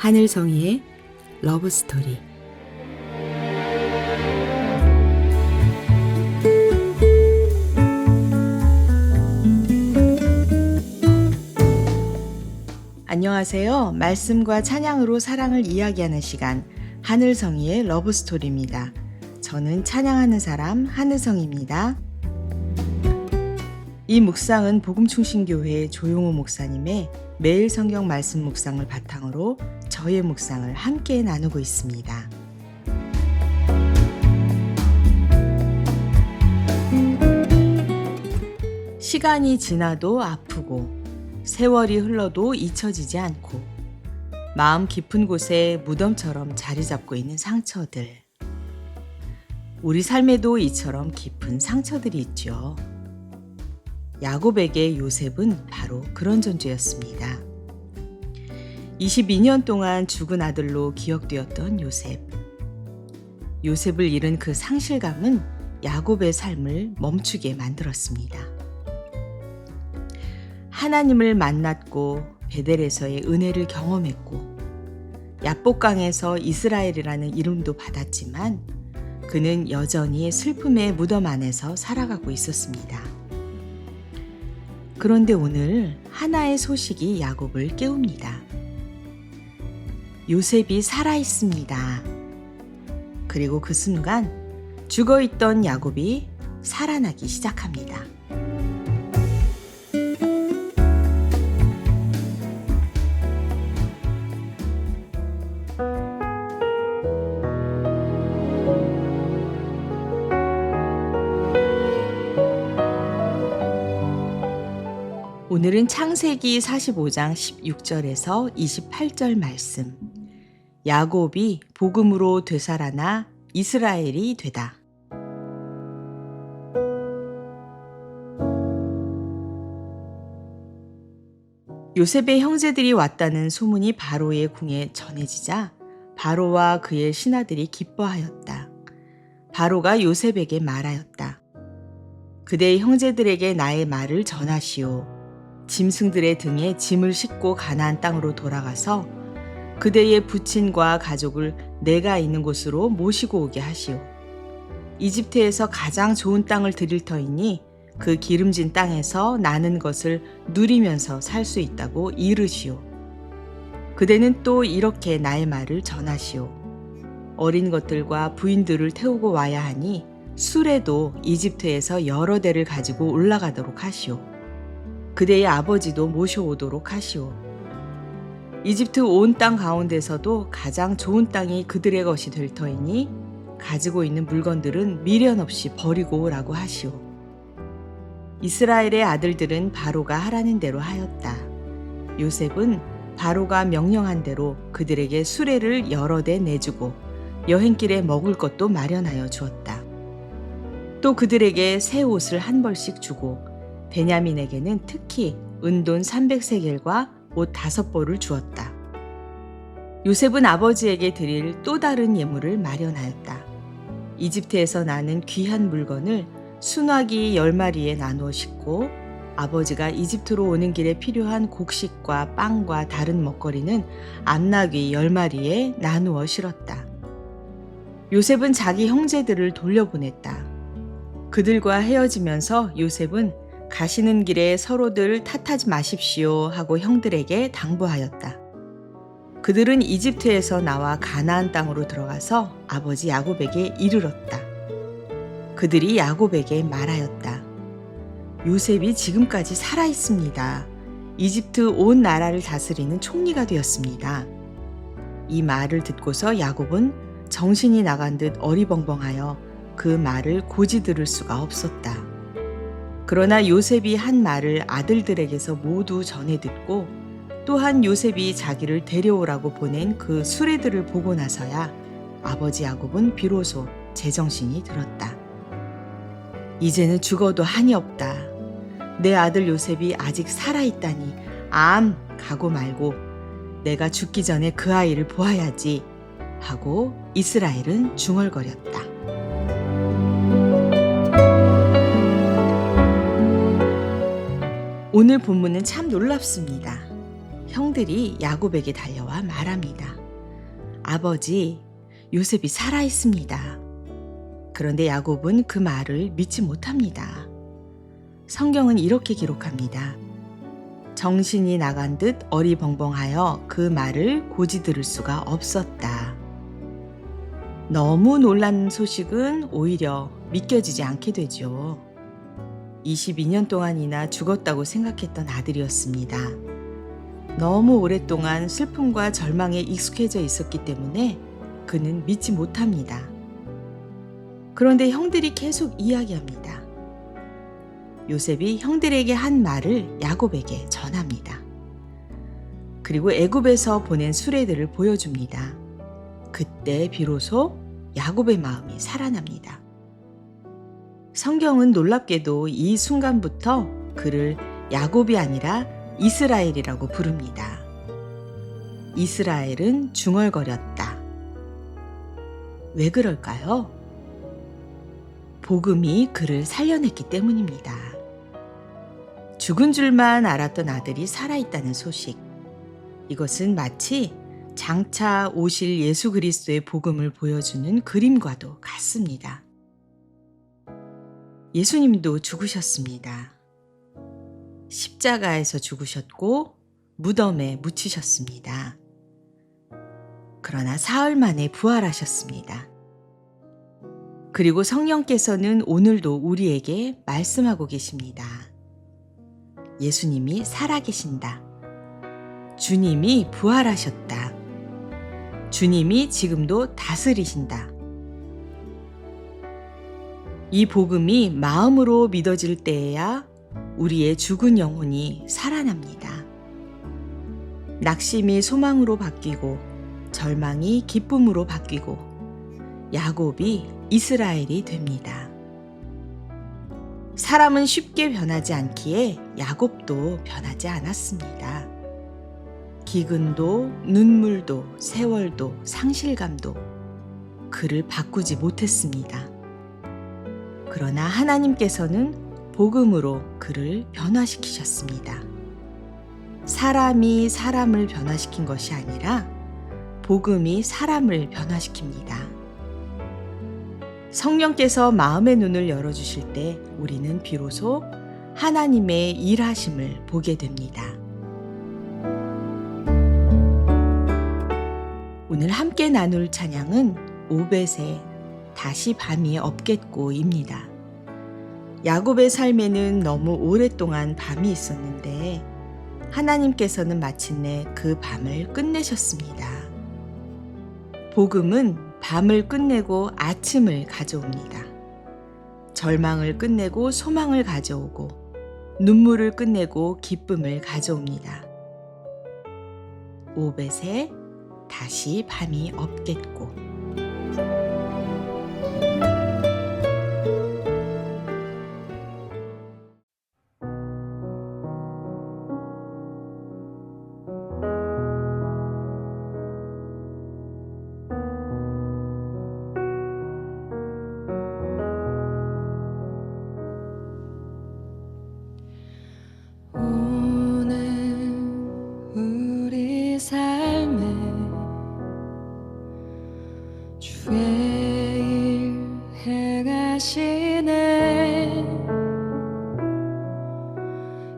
하늘성이의 러브스토리. 안녕하세요. 말씀과 찬양으로 사랑을 이야기하는 시간, 하늘성이의 러브스토리입니다. 저는 찬양하는 사람 하늘성입니다. 이 묵상은 복음충신교회 조용호 목사님의 매일 성경 말씀 묵상을 바탕으로 저의 묵상을 함께 나누고 있습니다. 시간이 지나도 아프고 세월이 흘러도 잊혀지지 않고 마음 깊은 곳에 무덤처럼 자리 잡고 있는 상처들. 우리 삶에도 이처럼 깊은 상처들이 있죠. 야곱에게 요셉은 바로 그런 존재였습니다. 22년 동안 죽은 아들로 기억되었던 요셉. 요셉을 잃은 그 상실감은 야곱의 삶을 멈추게 만들었습니다. 하나님을 만났고 베델에서의 은혜를 경험했고 야복강에서 이스라엘이라는 이름도 받았지만 그는 여전히 슬픔의 무덤 안에서 살아가고 있었습니다. 그런데 오늘 하나의 소식이 야곱을 깨웁니다. 요셉이 살아있습니다. 그리고 그 순간 죽어있던 야곱이 살아나기 시작합니다. 오늘은 창세기 45장 16절에서 28절 말씀. 야곱이 복음으로 되살아나 이스라엘이 되다. 요셉의 형제들이 왔다는 소문이 바로의 궁에 전해지자 바로와 그의 신하들이 기뻐하였다. 바로가 요셉에게 말하였다. 그대의 형제들에게 나의 말을 전하시오. 짐승들의 등에 짐을 싣고 가나안 땅으로 돌아가서 그대의 부친과 가족을 내가 있는 곳으로 모시고 오게 하시오. 이집트에서 가장 좋은 땅을 드릴 터이니 그 기름진 땅에서 나는 것을 누리면서 살 수 있다고 이르시오. 그대는 또 이렇게 나의 말을 전하시오. 어린 것들과 부인들을 태우고 와야 하니 수레도 이집트에서 여러 대를 가지고 올라가도록 하시오. 그대의 아버지도 모셔오도록 하시오. 이집트 온 땅 가운데서도 가장 좋은 땅이 그들의 것이 될 터이니 가지고 있는 물건들은 미련 없이 버리고 오라고 하시오. 이스라엘의 아들들은 바로가 하라는 대로 하였다. 요셉은 바로가 명령한 대로 그들에게 수레를 여러 대 내주고 여행길에 먹을 것도 마련하여 주었다. 또 그들에게 새 옷을 한 벌씩 주고 베냐민에게는 특히 은돈 300세겔과 옷 5벌을 주었다. 요셉은 아버지에게 드릴 또 다른 예물을 마련하였다. 이집트에서 나는 귀한 물건을 순화기 10마리에 나누어 싣고 아버지가 이집트로 오는 길에 필요한 곡식과 빵과 다른 먹거리는 암나귀 10마리에 나누어 실었다. 요셉은 자기 형제들을 돌려보냈다. 그들과 헤어지면서 요셉은 가시는 길에 서로들 탓하지 마십시오 하고 형들에게 당부하였다. 그들은 이집트에서 나와 가나안 땅으로 들어가서 아버지 야곱에게 이르렀다. 그들이 야곱에게 말하였다. 요셉이 지금까지 살아 있습니다. 이집트 온 나라를 다스리는 총리가 되었습니다. 이 말을 듣고서 야곱은 정신이 나간 듯 어리벙벙하여 그 말을 고지 들을 수가 없었다. 그러나 요셉이 한 말을 아들들에게서 모두 전해 듣고 또한 요셉이 자기를 데려오라고 보낸 그 수레들을 보고 나서야 아버지 야곱은 비로소 제정신이 들었다. 이제는 죽어도 한이 없다. 내 아들 요셉이 아직 살아있다니 가고 말고 내가 죽기 전에 그 아이를 보아야지 하고 이스라엘은 중얼거렸다. 오늘 본문은 참 놀랍습니다. 형들이 야곱에게 달려와 말합니다. 아버지, 요셉이 살아 있습니다. 그런데 야곱은 그 말을 믿지 못합니다. 성경은 이렇게 기록합니다. 정신이 나간 듯 어리벙벙하여 그 말을 고지 들을 수가 없었다. 너무 놀란 소식은 오히려 믿겨지지 않게 되죠. 22년 동안이나 죽었다고 생각했던 아들이었습니다. 너무 오랫동안 슬픔과 절망에 익숙해져 있었기 때문에 그는 믿지 못합니다. 그런데 형들이 계속 이야기합니다. 요셉이 형들에게 한 말을 야곱에게 전합니다. 그리고 애굽에서 보낸 수레들을 보여줍니다. 그때 비로소 야곱의 마음이 살아납니다. 성경은 놀랍게도 이 순간부터 그를 야곱이 아니라 이스라엘이라고 부릅니다. 이스라엘은 중얼거렸다. 왜 그럴까요? 복음이 그를 살려냈기 때문입니다. 죽은 줄만 알았던 아들이 살아있다는 소식. 이것은 마치 장차 오실 예수 그리스도의 복음을 보여주는 그림과도 같습니다. 예수님도 죽으셨습니다. 십자가에서 죽으셨고 무덤에 묻히셨습니다. 그러나 사흘 만에 부활하셨습니다. 그리고 성령께서는 오늘도 우리에게 말씀하고 계십니다. 예수님이 살아계신다. 주님이 부활하셨다. 주님이 지금도 다스리신다. 이 복음이 마음으로 믿어질 때에야 우리의 죽은 영혼이 살아납니다. 낙심이 소망으로 바뀌고 절망이 기쁨으로 바뀌고 야곱이 이스라엘이 됩니다. 사람은 쉽게 변하지 않기에 야곱도 변하지 않았습니다. 기근도 눈물도 세월도 상실감도 그를 바꾸지 못했습니다. 그러나 하나님께서는 복음으로 그를 변화시키셨습니다. 사람이 사람을 변화시킨 것이 아니라 복음이 사람을 변화시킵니다. 성령께서 마음의 눈을 열어주실 때 우리는 비로소 하나님의 일하심을 보게 됩니다. 오늘 함께 나눌 찬양은 오벳의 다시 밤이 없겠고입니다. 야곱의 삶에는 너무 오랫동안 밤이 있었는데 하나님께서는 마침내 그 밤을 끝내셨습니다. 복음은 밤을 끝내고 아침을 가져옵니다. 절망을 끝내고 소망을 가져오고 눈물을 끝내고 기쁨을 가져옵니다. 오벳의 다시 밤이 없겠고. 주의 일 행하시네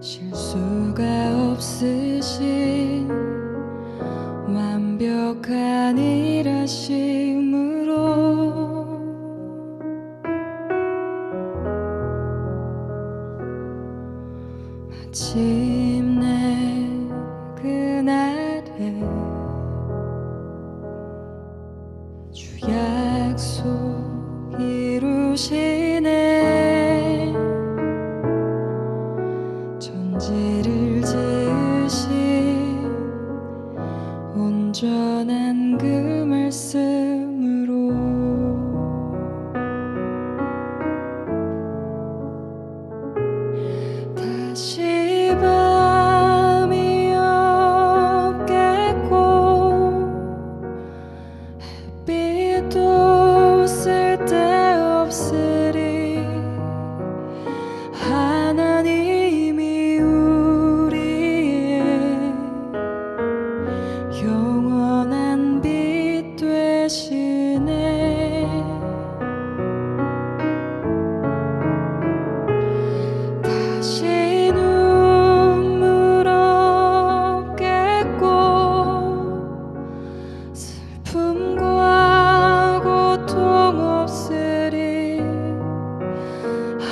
실수가 없으신 완벽한 일하심으로 마침내 그날에 주 약속 이루시네 천지를 지으신 온전한 그 말씀으로 다시 밤이 없겠고 빛도 쓸데없으리 하나님이 우리의 영원한 빛도 슬픔과 고통 없으리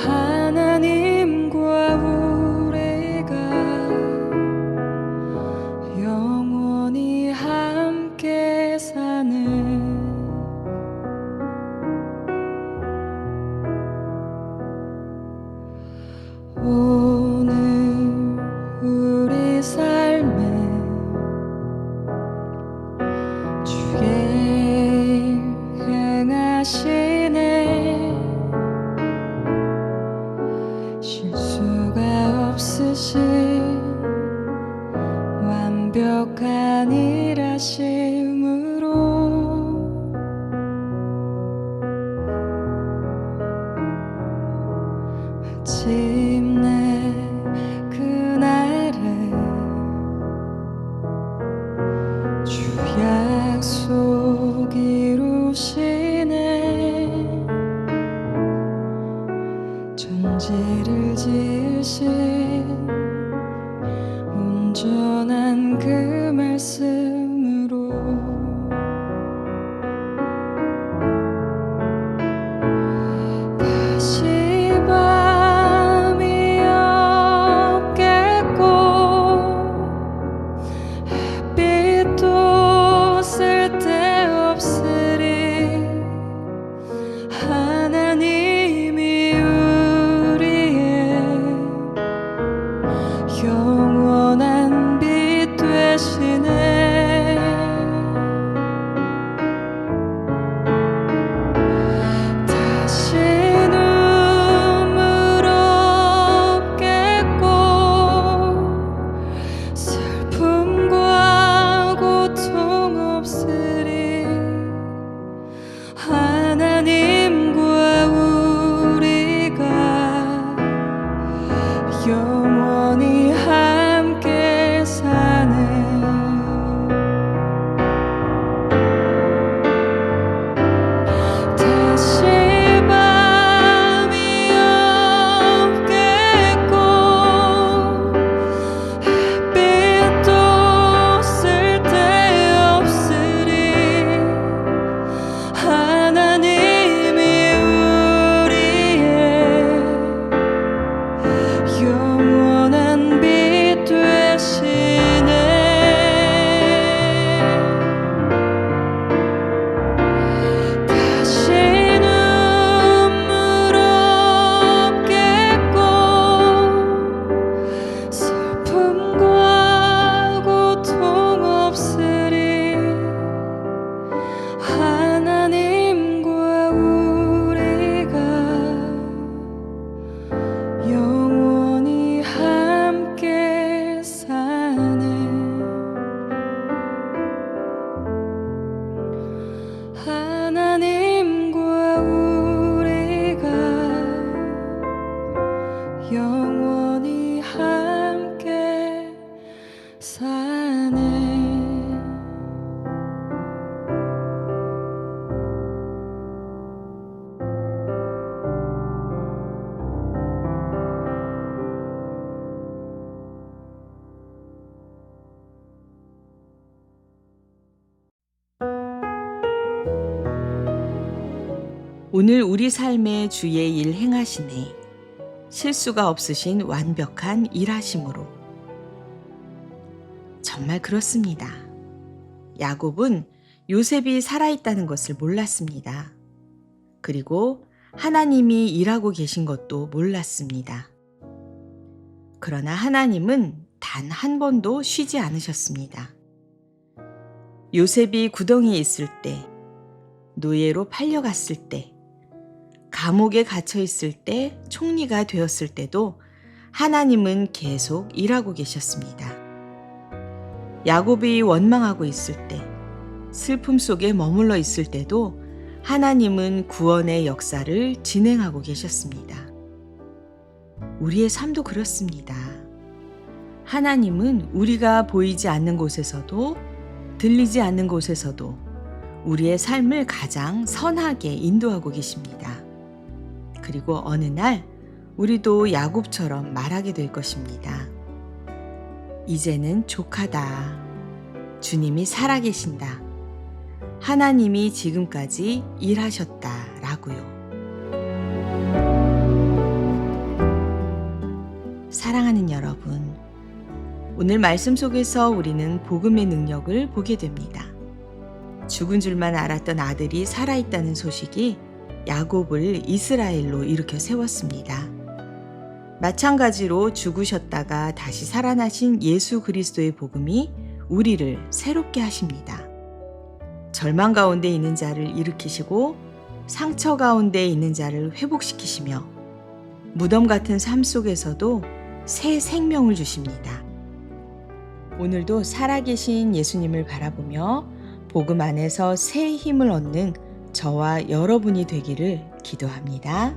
하나님과 우리가 영원히 함께 사는 오늘 우리 삶에 주의 행하시네 실수가 없으신 완벽한 일하심으로 마침내 그날에 주 약속 이루시네 전지를 지으신 온전한 그 말씀으로 다시 밤이 없겠고 햇빛도 쓸데없으리 하나님이 우리의 영원한 빛 되시네 다시 눈물 없겠고 슬픔과 고통 없으리 하나님과 우리가 영원히 함께 사네 다시 밤이 없겠고 햇빛도 쓸데없으리 하나님이 우리의 영원한 빛 되시네 다시 눈물 없겠고 슬픔과 고통 없으리 하나님과 우리가 영원히 함께 사네 하나님과 우리가 영원히 함께 사네 오늘 우리 삶에 주의 일 행하시네 실수가 없으신 완벽한 일하심으로 정말 그렇습니다. 야곱은 요셉이 살아있다는 것을 몰랐습니다. 그리고 하나님이 일하고 계신 것도 몰랐습니다. 그러나 하나님은 단 한 번도 쉬지 않으셨습니다. 요셉이 구덩이에 있을 때, 노예로 팔려갔을 때, 감옥에 갇혀 있을 때, 총리가 되었을 때도 하나님은 계속 일하고 계셨습니다. 야곱이 원망하고 있을 때, 슬픔 속에 머물러 있을 때도 하나님은 구원의 역사를 진행하고 계셨습니다. 우리의 삶도 그렇습니다. 하나님은 우리가 보이지 않는 곳에서도 들리지 않는 곳에서도 우리의 삶을 가장 선하게 인도하고 계십니다. 그리고 어느 날 우리도 야곱처럼 말하게 될 것입니다. 이제는 족하다. 주님이 살아계신다. 하나님이 지금까지 일하셨다라고요. 사랑하는 여러분, 오늘 말씀 속에서 우리는 복음의 능력을 보게 됩니다. 죽은 줄만 알았던 아들이 살아있다는 소식이 야곱을 이스라엘로 일으켜 세웠습니다. 마찬가지로 죽으셨다가 다시 살아나신 예수 그리스도의 복음이 우리를 새롭게 하십니다. 절망 가운데 있는 자를 일으키시고 상처 가운데 있는 자를 회복시키시며 무덤 같은 삶 속에서도 새 생명을 주십니다. 오늘도 살아계신 예수님을 바라보며 복음 안에서 새 힘을 얻는 저와 여러분이 되기를 기도합니다.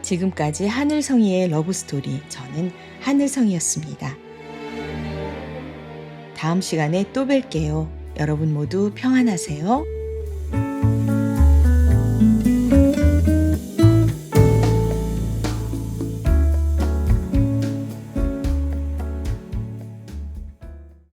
지금까지 하늘성이의 러브스토리, 저는 하늘성이었습니다. 다음 시간에 또 뵐게요. 여러분 모두 평안하세요.